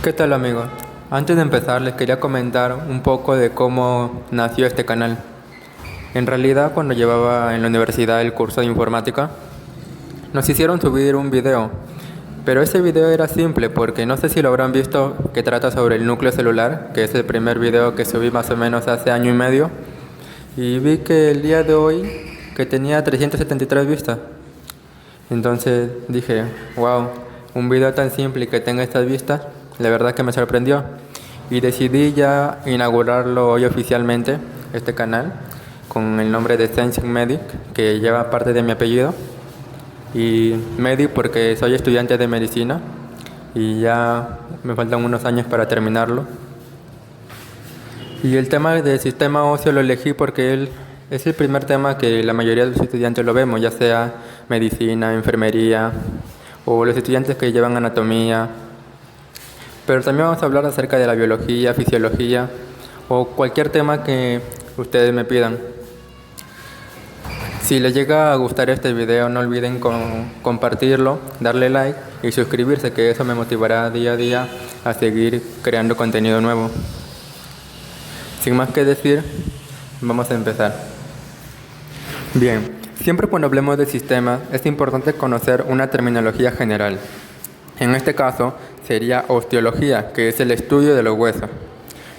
¿Qué tal amigos? Antes de empezar les quería comentar un poco de cómo nació este canal. En realidad cuando llevaba en la universidad el curso de informática, nos hicieron subir un video, pero ese video era simple porque no sé si lo habrán visto, que trata sobre el núcleo celular, que es el primer video que subí más o menos hace año y medio, y vi que el día de hoy que tenía 373 vistas. Entonces dije, wow, un video tan simple y que tenga estas vistas, la verdad que me sorprendió. Y decidí ya inaugurarlo hoy oficialmente, este canal, con el nombre de Sensing Medic, que lleva parte de mi apellido. Y Medic porque soy estudiante de medicina y ya me faltan unos años para terminarlo. Y el tema del sistema óseo lo elegí porque él es el primer tema que la mayoría de los estudiantes lo vemos, ya sea medicina, enfermería o los estudiantes que llevan anatomía. Pero también vamos a hablar acerca de la biología, fisiología o cualquier tema que ustedes me pidan. Si les llega a gustar este video, no olviden compartirlo, darle like y suscribirse, que eso me motivará día a día a seguir creando contenido nuevo. Sin más que decir, vamos a empezar. Bien, siempre cuando hablemos de sistemas es importante conocer una terminología general. En este caso sería osteología, que es el estudio de los huesos.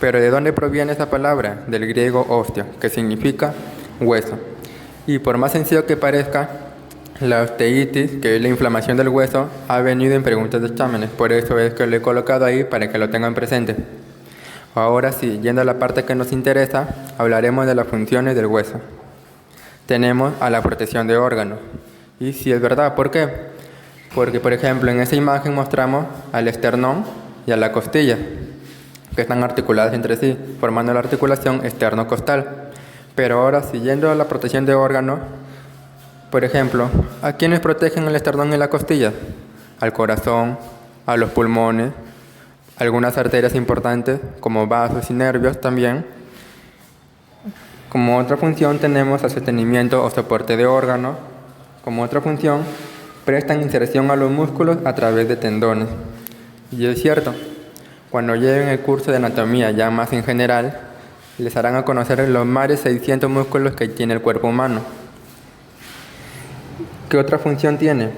Pero ¿de dónde proviene esa palabra? Del griego osteo, que significa hueso. Y por más sencillo que parezca, la osteitis, que es la inflamación del hueso, ha venido en preguntas de exámenes. Por eso es que lo he colocado ahí para que lo tengan presente. Ahora sí, yendo a la parte que nos interesa, hablaremos de las funciones del hueso. Tenemos a la protección de órganos. Y si es verdad, ¿por qué? Porque, por ejemplo, en esa imagen mostramos al esternón y a la costilla, que están articuladas entre sí, formando la articulación esterno-costal. Pero ahora, siguiendo la protección de órganos, por ejemplo, ¿a quiénes protegen el esternón y la costilla? Al corazón, a los pulmones, algunas arterias importantes, como vasos y nervios también. Como otra función tenemos el sostenimiento o soporte de órganos. Como otra función, prestan inserción a los músculos a través de tendones. Y es cierto, cuando lleven el curso de anatomía ya más en general, les harán a conocer los más de 600 músculos que tiene el cuerpo humano. ¿Qué otra función tiene?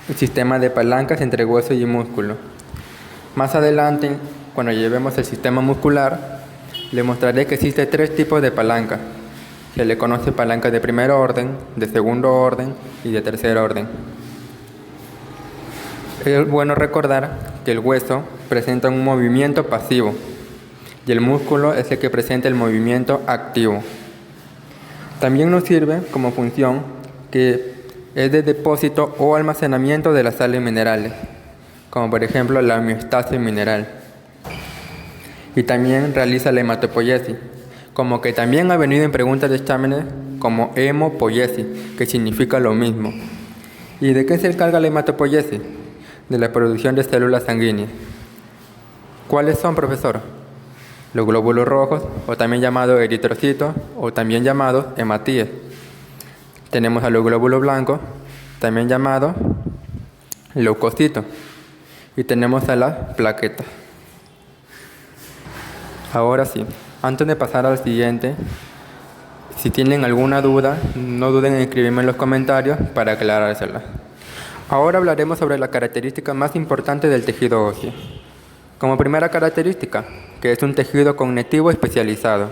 El sistema de palancas entre hueso y músculo. Más adelante, cuando llevemos el sistema muscular, les mostraré que existe 3 tipos de palanca. Se le conoce palanca de primer orden, de segundo orden y de tercer orden. Es bueno recordar que el hueso presenta un movimiento pasivo y el músculo es el que presenta el movimiento activo. También nos sirve como función que es de depósito o almacenamiento de las sales minerales, como por ejemplo la homeostasis mineral. Y también realiza la hematopoiesis, como que también ha venido en preguntas de exámenes como hemopoiesis, que significa lo mismo. ¿Y de qué se encarga la hematopoiesis? De la producción de células sanguíneas. ¿Cuáles son, profesor? Los glóbulos rojos, o también llamados eritrocitos, o también llamados hematíes. Tenemos a los glóbulos blancos, también llamados leucocitos. Y tenemos a las plaquetas. Ahora sí, antes de pasar al siguiente, si tienen alguna duda, no duden en escribirme en los comentarios para aclarársela. Ahora hablaremos sobre la característica más importante del tejido óseo. Como primera característica, que es un tejido cognitivo especializado.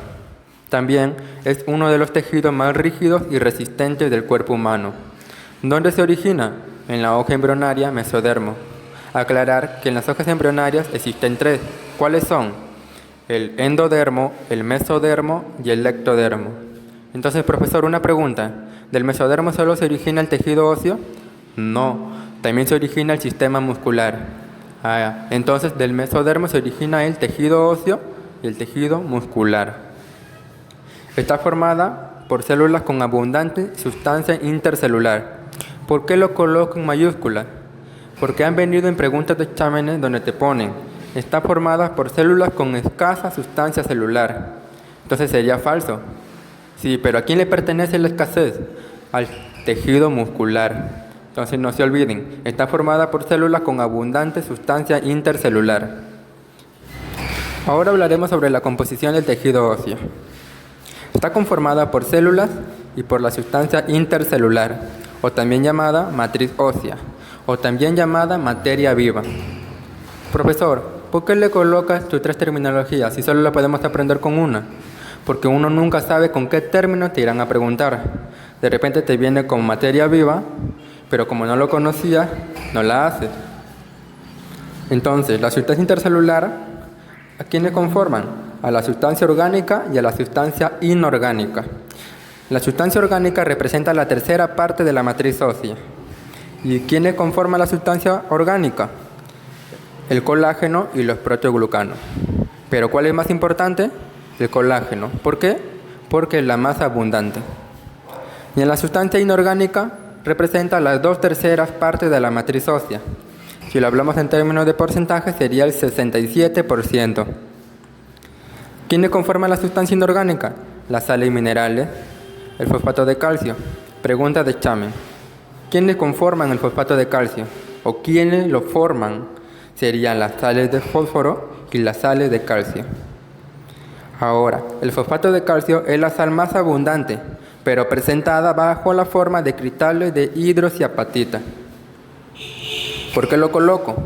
También es uno de los tejidos más rígidos y resistentes del cuerpo humano. ¿Dónde se origina? En la hoja embrionaria mesodermo. Aclarar que en las hojas embrionarias existen 3. ¿Cuáles son? El endodermo, el mesodermo y el ectodermo. Entonces, profesor, una pregunta. ¿Del mesodermo solo se origina el tejido óseo? No, también se origina el sistema muscular. Entonces, del mesodermo se origina el tejido óseo y el tejido muscular. Está formada por células con abundante sustancia intercelular. ¿Por qué lo coloco en mayúscula? Porque han venido en preguntas de exámenes donde te ponen: está formada por células con escasa sustancia celular. Entonces sería falso. Sí, pero ¿a quién le pertenece la escasez? Al tejido muscular. Entonces no se olviden, está formada por células con abundante sustancia intercelular. Ahora hablaremos sobre la composición del tejido óseo. Está conformada por células y por la sustancia intercelular, o también llamada matriz ósea, o también llamada materia viva. Profesor, ¿por qué le colocas tus tres terminologías si solo la podemos aprender con una? Porque uno nunca sabe con qué término te irán a preguntar. De repente te viene con materia viva, pero como no lo conocías, no la haces. Entonces, la sustancia intercelular, ¿a quiénes conforman? A la sustancia orgánica y a la sustancia inorgánica. La sustancia orgánica representa la tercera parte de la matriz ósea. ¿Y quiénes conforman la sustancia orgánica? El colágeno y los proteoglucanos. Pero ¿cuál es más importante? El colágeno. ¿Por qué? Porque es la más abundante. Y en la sustancia inorgánica representa las 2/3 partes de la matriz ósea. Si lo hablamos en términos de porcentaje, sería el 67%. ¿Quiénes conforman la sustancia inorgánica? Las sales minerales, el fosfato de calcio. Pregunta de examen. ¿Quiénes conforman el fosfato de calcio? ¿O quiénes lo forman? Serían las sales de fósforo y las sales de calcio. Ahora, el fosfato de calcio es la sal más abundante, pero presentada bajo la forma de cristales de hidroxiapatita. ¿Por qué lo coloco?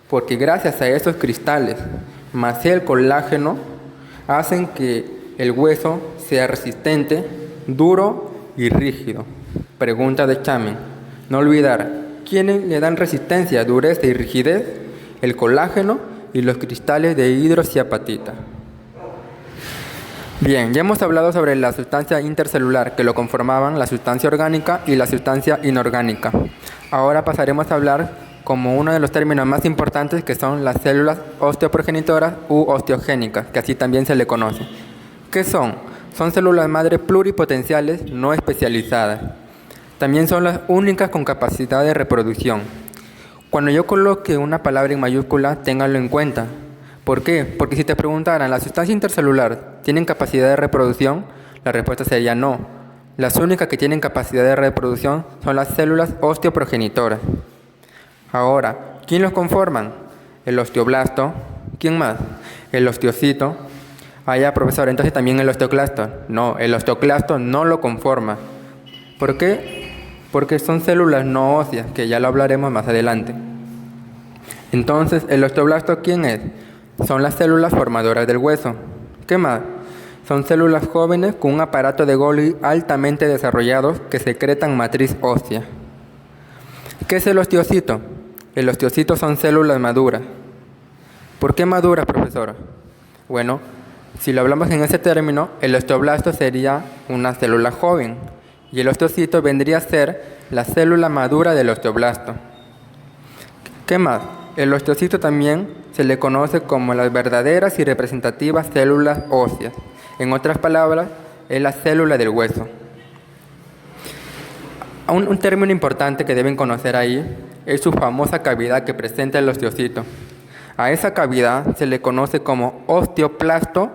Porque gracias a esos cristales, más el colágeno, hacen que el hueso sea resistente, duro y rígido. Pregunta de examen. No olvidar, ¿quiénes le dan resistencia, dureza y rigidez? El colágeno y los cristales de hidroxiapatita. Bien, ya hemos hablado sobre la sustancia intercelular, que lo conformaban la sustancia orgánica y la sustancia inorgánica. Ahora pasaremos a hablar como uno de los términos más importantes, que son las células osteoprogenitoras u osteogénicas, que así también se le conoce. ¿Qué son? Son células madre pluripotenciales no especializadas. También son las únicas con capacidad de reproducción. Cuando yo coloque una palabra en mayúscula, ténganlo en cuenta. ¿Por qué? Porque si te preguntaran, ¿la sustancia intercelular tienen capacidad de reproducción? La respuesta sería no. Las únicas que tienen capacidad de reproducción son las células osteoprogenitoras. Ahora, ¿quién los conforman? El osteoblasto. ¿Quién más? El osteocito. Ah, ya, profesor, entonces también el osteoclasto. No, el osteoclasto no lo conforma. ¿Por qué? Porque son células no óseas, que ya lo hablaremos más adelante. Entonces, ¿el osteoblasto quién es? Son las células formadoras del hueso. ¿Qué más? Son células jóvenes con un aparato de Golgi altamente desarrollado que secretan matriz ósea. ¿Qué es el osteocito? El osteocito son células maduras. ¿Por qué maduras, profesor? Bueno, si lo hablamos en ese término, el osteoblasto sería una célula joven y el osteocito vendría a ser la célula madura del osteoblasto. ¿Qué más? El osteocito también se le conoce como las verdaderas y representativas células óseas. En otras palabras, es la célula del hueso. Un término importante que deben conocer ahí es su famosa cavidad que presenta el osteocito. A esa cavidad se le conoce como osteoplasto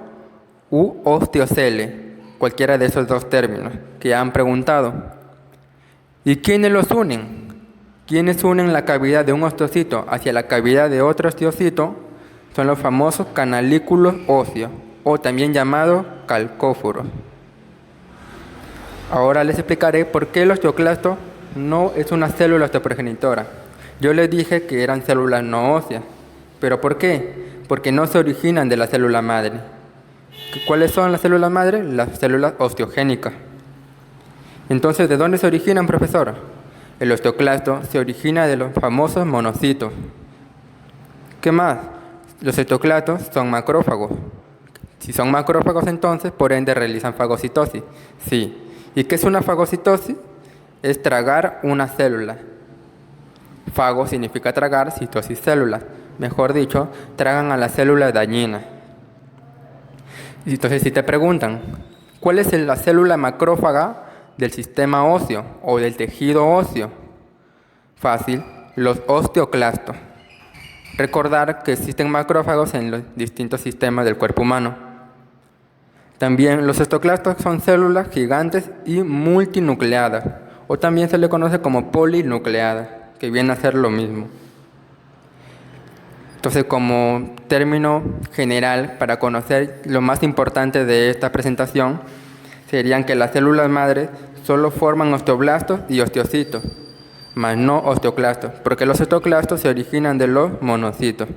u osteocele, cualquiera de esos dos términos que han preguntado. ¿Y quiénes los unen? ¿Quiénes unen la cavidad de un osteocito hacia la cavidad de otro osteocito? Son los famosos canalículos óseos, o también llamados calcóforos. Ahora les explicaré por qué el osteoclasto no es una célula osteoprogenitora. Yo les dije que eran células no óseas. ¿Pero por qué? Porque no se originan de la célula madre. ¿Cuáles son las células madre? Las células osteogénicas. Entonces, ¿de dónde se originan, profesor? El osteoclasto se origina de los famosos monocitos. ¿Qué más? Los osteoclastos son macrófagos. Si son macrófagos, entonces, por ende, realizan fagocitosis. Sí. ¿Y qué es una fagocitosis? Es tragar una célula. Fago significa tragar, citosis célula. Mejor dicho, tragan a la célula dañina. Entonces, si te preguntan, ¿cuál es la célula macrófaga del sistema óseo o del tejido óseo? Fácil, los osteoclastos. Recordar que existen macrófagos en los distintos sistemas del cuerpo humano. También los osteoclastos son células gigantes y multinucleadas, o también se le conoce como polinucleada, que viene a ser lo mismo. Entonces, como término general, para conocer lo más importante de esta presentación, serían que las células madres solo forman osteoblastos y osteocitos, más no osteoclastos, porque los osteoclastos se originan de los monocitos.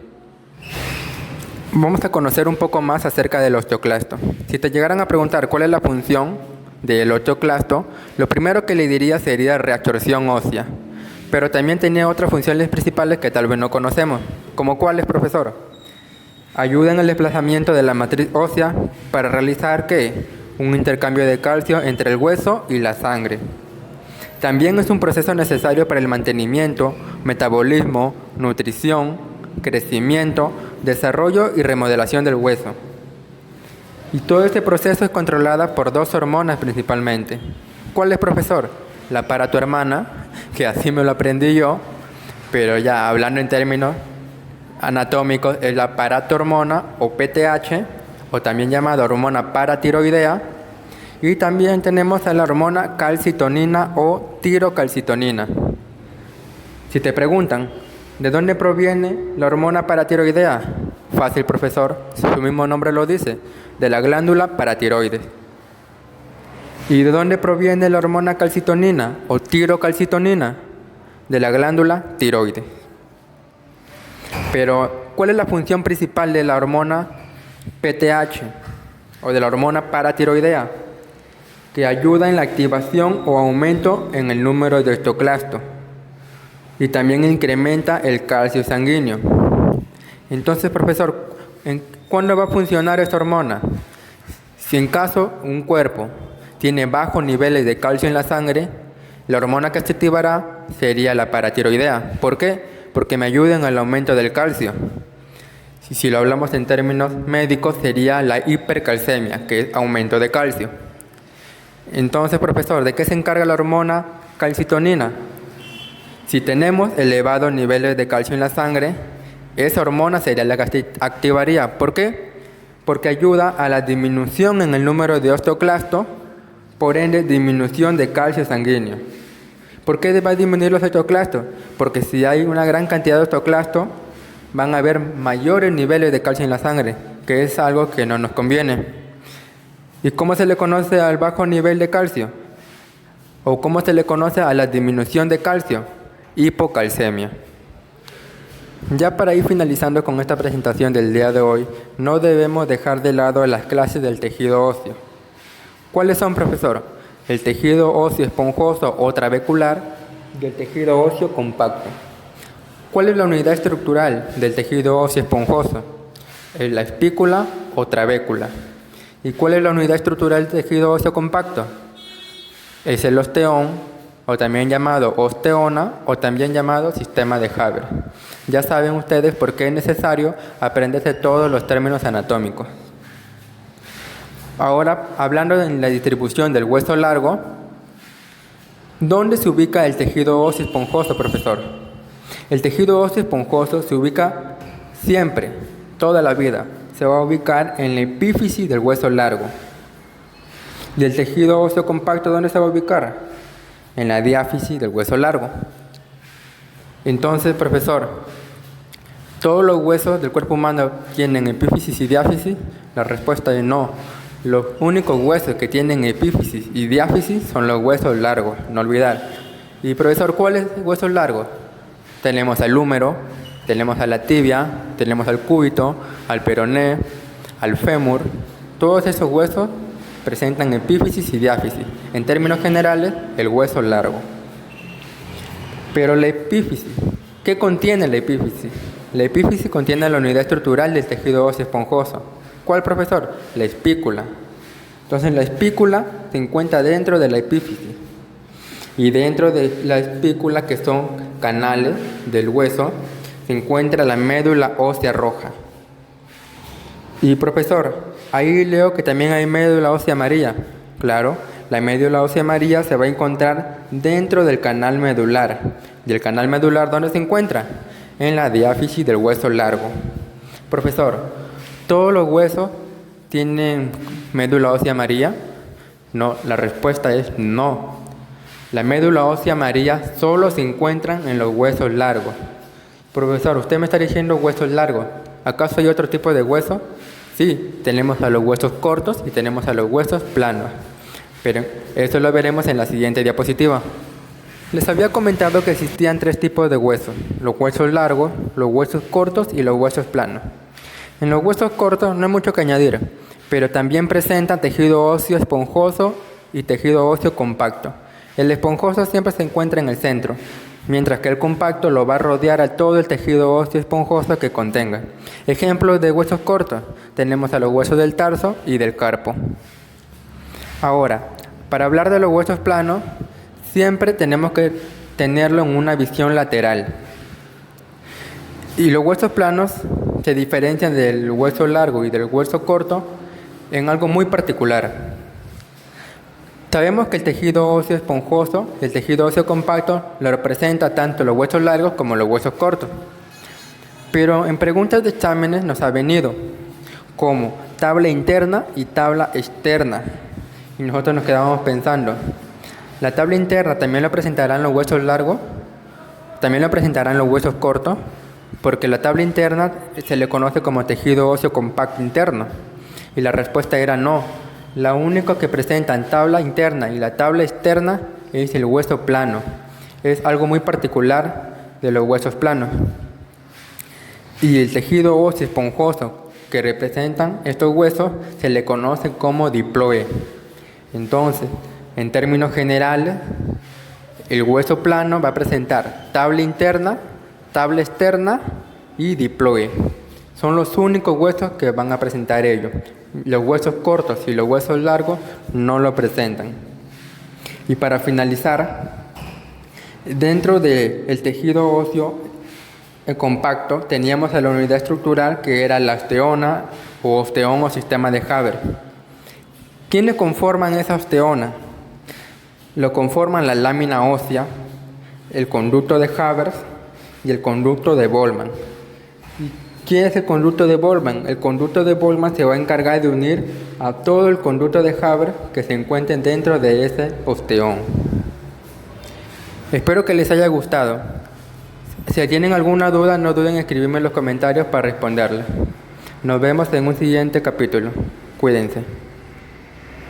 Vamos a conocer un poco más acerca del osteoclasto. Si te llegaran a preguntar cuál es la función del osteoclasto, lo primero que le diría sería reabsorción ósea, pero también tenía otras funciones principales que tal vez no conocemos. ¿Como cuáles, profesor? Ayuda en el desplazamiento de la matriz ósea para realizar ¿qué? Un intercambio de calcio entre el hueso y la sangre. También es un proceso necesario para el mantenimiento, metabolismo, nutrición, crecimiento, desarrollo y remodelación del hueso. Y todo este proceso es controlado por dos hormonas principalmente. ¿Cuál es, profesor? La paratohermana, que así me lo aprendí yo, pero ya hablando en términos anatómicos, es la paratormona o PTH, o también llamada hormona paratiroidea, y también tenemos a la hormona calcitonina o tirocalcitonina. Si te preguntan, ¿de dónde proviene la hormona paratiroidea? Fácil, profesor, su mismo nombre lo dice, de la glándula paratiroides. ¿Y de dónde proviene la hormona calcitonina o tirocalcitonina? De la glándula tiroides. Pero, ¿cuál es la función principal de la hormona PTH o de la hormona paratiroidea? Que ayuda en la activación o aumento en el número de osteoclastos y también incrementa el calcio sanguíneo. Entonces, profesor, ¿cuándo va a funcionar esta hormona? Si en caso un cuerpo tiene bajos niveles de calcio en la sangre, la hormona que se activará sería la paratiroidea. ¿Por qué? Porque me ayuda en el aumento del calcio. Si lo hablamos en términos médicos, sería la hipercalcemia, que es aumento de calcio. Entonces, profesor, ¿de qué se encarga la hormona calcitonina? Si tenemos elevados niveles de calcio en la sangre, esa hormona sería la que se activaría. ¿Por qué? Porque ayuda a la disminución en el número de osteoclastos, por ende, disminución de calcio sanguíneo. ¿Por qué va a disminuir los osteoclastos? Porque si hay una gran cantidad de osteoclastos, van a haber mayores niveles de calcio en la sangre, que es algo que no nos conviene. ¿Y cómo se le conoce al bajo nivel de calcio? ¿O cómo se le conoce a la disminución de calcio? Hipocalcemia. Ya para ir finalizando con esta presentación del día de hoy, no debemos dejar de lado las clases del tejido óseo. ¿Cuáles son, profesor? El tejido óseo esponjoso o trabecular y el tejido óseo compacto. ¿Cuál es la unidad estructural del tejido óseo esponjoso? ¿Es la espícula o trabécula? ¿Y cuál es la unidad estructural del tejido óseo compacto? Es el osteón, o también llamado osteona, o también llamado sistema de Haber. Ya saben ustedes por qué es necesario aprenderse todos los términos anatómicos. Ahora, hablando de la distribución del hueso largo, ¿dónde se ubica el tejido óseo esponjoso, profesor? El tejido óseo esponjoso se ubica siempre, toda la vida. Se va a ubicar en la epífisis del hueso largo. ¿Y el tejido óseo compacto dónde se va a ubicar? En la diáfisis del hueso largo. Entonces, profesor, ¿todos los huesos del cuerpo humano tienen epífisis y diáfisis? La respuesta es no. Los únicos huesos que tienen epífisis y diáfisis son los huesos largos, no olvidar. Y profesor, ¿cuáles huesos largos? Tenemos al húmero, tenemos a la tibia, tenemos al cúbito, al peroné, al fémur. Todos esos huesos presentan epífisis y diáfisis. En términos generales, el hueso largo. Pero la epífisis, ¿qué contiene la epífisis? La epífisis contiene la unidad estructural del tejido óseo esponjoso. ¿Cuál, profesor? La espícula. Entonces, la espícula se encuentra dentro de la epífisis. Y dentro de la espícula, que son canales del hueso, se encuentra la médula ósea roja. Y, profesor, ahí leo que también hay médula ósea amarilla. Claro, la médula ósea amarilla se va a encontrar dentro del canal medular. ¿Y el canal medular dónde se encuentra? En la diáfisis del hueso largo. Profesor, ¿todos los huesos tienen médula ósea amarilla? No, la respuesta es no. La médula ósea amarilla solo se encuentra en los huesos largos. Profesor, usted me está diciendo huesos largos. ¿Acaso hay otro tipo de hueso? Sí, tenemos a los huesos cortos y tenemos a los huesos planos. Pero eso lo veremos en la siguiente diapositiva. Les había comentado que existían 3 tipos de huesos: los huesos largos, los huesos cortos y los huesos planos. En los huesos cortos no hay mucho que añadir, pero también presentan tejido óseo esponjoso y tejido óseo compacto. El esponjoso siempre se encuentra en el centro, mientras que el compacto lo va a rodear a todo el tejido óseo esponjoso que contenga. Ejemplos de huesos cortos: tenemos a los huesos del tarso y del carpo. Ahora, para hablar de los huesos planos, siempre tenemos que tenerlo en una visión lateral. Y los huesos planos se diferencian del hueso largo y del hueso corto en algo muy particular. Sabemos que el tejido óseo esponjoso y el tejido óseo compacto lo representa tanto los huesos largos como los huesos cortos. Pero en preguntas de exámenes nos ha venido como tabla interna y tabla externa. Y nosotros nos quedamos pensando, ¿la tabla interna también lo presentarán los huesos largos? ¿También lo presentarán los huesos cortos? Porque la tabla interna se le conoce como tejido óseo compacto interno. Y la respuesta era no. La única que presentan tabla interna y la tabla externa es el hueso plano. Es algo muy particular de los huesos planos. Y el tejido óseo esponjoso que representan estos huesos se le conoce como diploide. Entonces, en términos generales, el hueso plano va a presentar tabla interna, tabla externa y diploide. Son los únicos huesos que van a presentar ellos. Los huesos cortos y los huesos largos no lo presentan. Y para finalizar, dentro del tejido óseo compacto teníamos a la unidad estructural que era la osteona o osteón o sistema de Haber. ¿Quiénes conforman esa osteona? Lo conforman la lámina ósea, el conducto de Haber y el conducto de Boltzmann. ¿Quién es el conducto de Boltzmann? El conducto de Boltzmann se va a encargar de unir a todo el conducto de Haber que se encuentren dentro de ese osteón. Espero que les haya gustado. Si tienen alguna duda, no duden en escribirme en los comentarios para responderles. Nos vemos en un siguiente capítulo. Cuídense.